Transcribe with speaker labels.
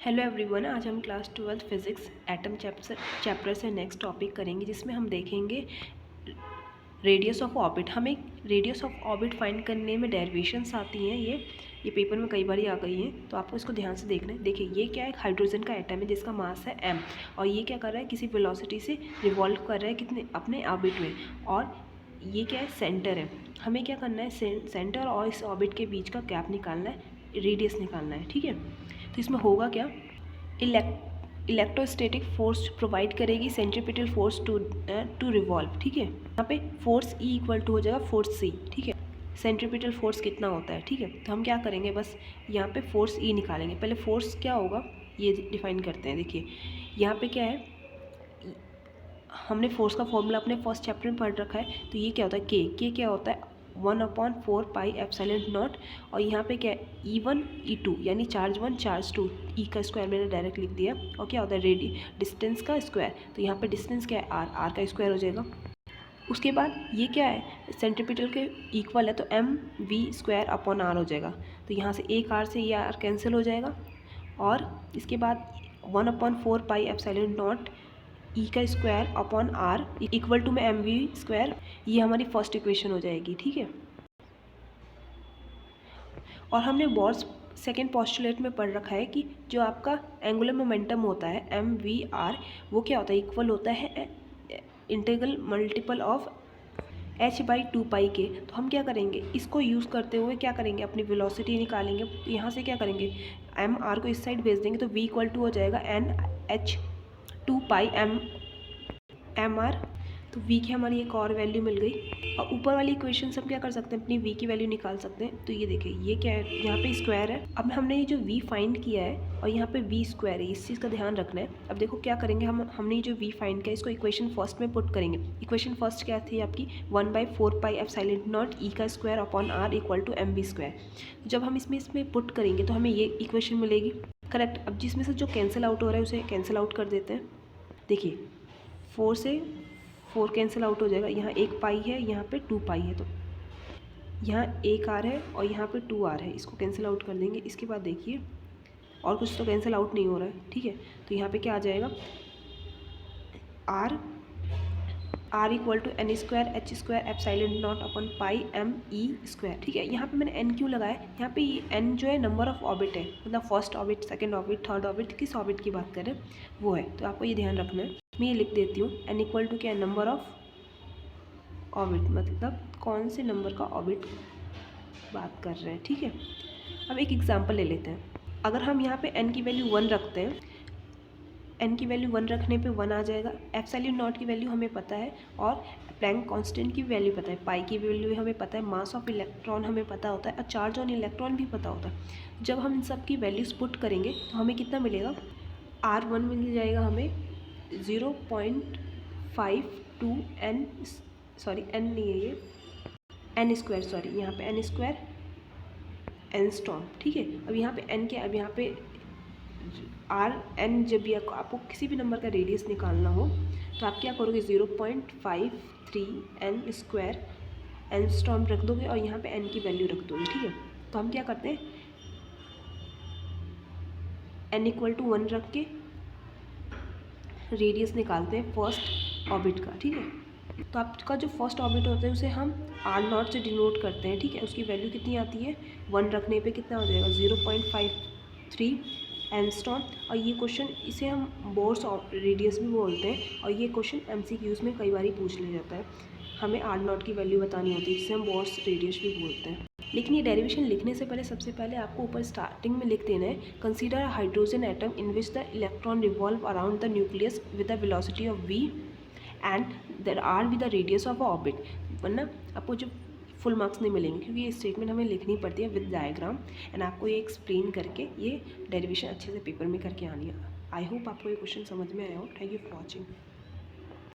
Speaker 1: Hello everyone, आज हम class 12 physics atom chapter से नेक्स्ट टॉपिक करेंगे, जिसमें हम देखेंगे रेडियस ऑफ ऑर्बिट। हमें रेडियस ऑफ ऑर्बिट फाइंड करने में डेरिवेशंस आती हैं। ये पेपर में कई बार आ गई हैं, तो आपको इसको ध्यान से देखना है। देखिए, ये क्या है, हाइड्रोजन का एटम है जिसका मास है m, और ये क्या कर रहा है, किसी वेलोसिटी से रिवॉल्व कर रहा है कितने अपने ऑर्बिट में, और ये क्या है, सेंटर है। हमें क्या करना है, सेंटर और इस ऑर्बिट के बीच का गैप निकालना है, रेडियस निकालना है। ठीक है, तो इसमें होगा क्या, इलेक्ट्रोस्टैटिक फोर्स प्रोवाइड करेगी सेंट्रीपिटल फोर्स टू रिवॉल्व। ठीक है, यहाँ पे फोर्स E इक्वल टू हो जाएगा फोर्स C। ठीक है, सेंट्रीपिटल फोर्स कितना होता है। ठीक है, तो हम क्या करेंगे, बस यहाँ पे फोर्स E निकालेंगे। पहले फोर्स क्या होगा ये डिफाइन करते हैं। देखिए, यहाँ पे क्या है, हमने फोर्स का फॉर्मूला अपने फर्स्ट चैप्टर में पढ़ रखा है। तो ये क्या होता है, के क्या होता है, 1/4 पाई एप्सिलॉन नॉट, और यहाँ पे क्या है, E1 E2 यानी चार्ज 1 चार्ज 2, E का स्क्वायर मैंने डायरेक्ट लिख दिया। और क्या होता है, डिस्टेंस का स्क्वायर, तो यहाँ पे डिस्टेंस क्या है, R का स्क्वायर हो जाएगा। उसके बाद ये क्या है, सेंट्रीपिटल के इक्वल है, तो mv²/r हो जाएगा। तो यहाँ से एक R से ये R कैंसिल हो जाएगा, और इसके बाद 1/4 पाई एप्सिलॉन नॉट E का square upon R equal to में mv²। ये हमारी फर्स्ट इक्वेशन हो जाएगी। ठीक है, और हमने बोर्स सेकेंड पोस्टुलेट में पढ़ रखा है कि जो आपका एंगुलर मोमेंटम होता है mv/r, वो क्या होता है, इक्वल होता है इंटीग्रल मल्टीपल ऑफ h/2 के। तो हम क्या करेंगे, इसको यूज़ करते हुए क्या करेंगे, अपनी वेलोसिटी निकालेंगे। तो यहाँ से क्या करेंगे, mr को इस साइड भेज देंगे, तो v इक्वल टू हो जाएगा nh2π mr। तो v की हमारी एक और वैल्यू मिल गई, और ऊपर वाली इक्वेशन से हम क्या कर सकते हैं, अपनी v की वैल्यू निकाल सकते हैं। तो ये देखिए, ये क्या है, यहाँ पे स्क्वायर है। अब हमने ये जो v फाइंड किया है, और यहाँ पे v² है, इस चीज़ का ध्यान रखना है। अब देखो क्या करेंगे, हमने ये जो v फाइंड किया, इसको इक्वेशन फर्स्ट में पुट करेंगे। इक्वेशन फर्स्ट क्या थी आपकी, 1/4 पाई एप्सिलॉन नॉट E का square upon R equal to mv²। जब हम इसमें पुट करेंगे तो हमें ये इक्वेशन मिलेगी, करेक्ट। अब जिसमें से जो कैंसिल आउट हो रहा है उसे कैंसिल आउट कर देते हैं। देखिए, 4 से 4 कैंसिल आउट हो जाएगा, यहाँ एक पाई है, यहाँ पे 2 पाई है, तो यहाँ एक R है और यहाँ पे 2R है, इसको कैंसिल आउट कर देंगे। इसके बाद देखिए, और कुछ तो कैंसिल आउट नहीं हो रहा है। ठीक है, तो यहाँ पे क्या आ जाएगा, R equal to n² h² epsilon nought upon pi m/e²। ठीक है, यहाँ पे मैंने n क्यों लगाया, यहाँ पे n जो है नंबर ऑफ ऑर्बिट है, मतलब first orbit, second orbit, third orbit, किस ऑर्बिट की बात करें वो है। तो आपको ये ध्यान रखना है। मैं ये लिख देती हूँ, n इक्वल टू क्या है, नंबर ऑफ ऑर्बिट, मतलब कौन से नंबर का ऑर्बिट बात कर रहे हैं। ठीक है, अब एक एग्जांपल ले लेते हैं। अगर हम यहाँ पे n की वैल्यू 1 रखते हैं, n की वैल्यू 1 रखने पे 1 आ जाएगा। एप्सिलॉन नॉट की वैल्यू हमें पता है, और प्लैंक कांस्टेंट की वैल्यू पता है, पाई की वैल्यू हमें पता है, मास ऑफ इलेक्ट्रॉन हमें पता होता है, और चार्ज ऑन इलेक्ट्रॉन भी पता होता है। जब हम इन सब की वैल्यूज पुट करेंगे तो हमें कितना मिलेगा, R1 मिल जाएगा हमें 0.52 n, सॉरी n नहीं है ये, n², सॉरी यहाँ पे n² एंगस्ट्रॉम। ठीक है, अब यहाँ पे n क्या है, अब यहाँ पे n, जब भी आपको किसी भी नंबर का रेडियस निकालना हो तो आप क्या करोगे, 0.53 n² एंगस्ट्रॉम रख दोगे, और यहाँ पे n की वैल्यू रख दोगे। ठीक है, तो हम क्या करते हैं, n इक्वल टू 1 रख के रेडियस निकालते हैं फर्स्ट ऑर्बिट का। ठीक है, तो आपका जो फर्स्ट ऑर्बिट होता है उसे हम R0 से डिनोट करते हैं। ठीक है, उसकी वैल्यू कितनी आती है, 1 रखने पे कितना हो जाएगा, 0.53 एंगस्ट्रॉम। और ये क्वेश्चन, इसे हम बोर्स रेडियस भी बोलते हैं, और ये क्वेश्चन MCQs में कई बार पूछ लिया जाता है। हमें R0 की वैल्यू बतानी होती है, जिसे हम बोर्स रेडियस भी बोलते हैं। लेकिन ये डेरिवेशन लिखने से पहले सबसे पहले आपको ऊपर स्टार्टिंग में लिख देना है, consider a hydrogen atom in which the electron revolve around the nucleus with the velocity of v and there are with the radius of orbit. वरना आपको जो फुल मार्क्स नहीं मिलेंगे, क्योंकि ये स्टेटमेंट हमें लिखनी पड़ती है विद डायग्राम, एंड आपको ये एक्सप्लेन करके ये डेरिवेशन अच्छे से पेपर में करके आनी है। आई होप आपको ये क्वेश्चन समझ में आया हो। Thank you for watching.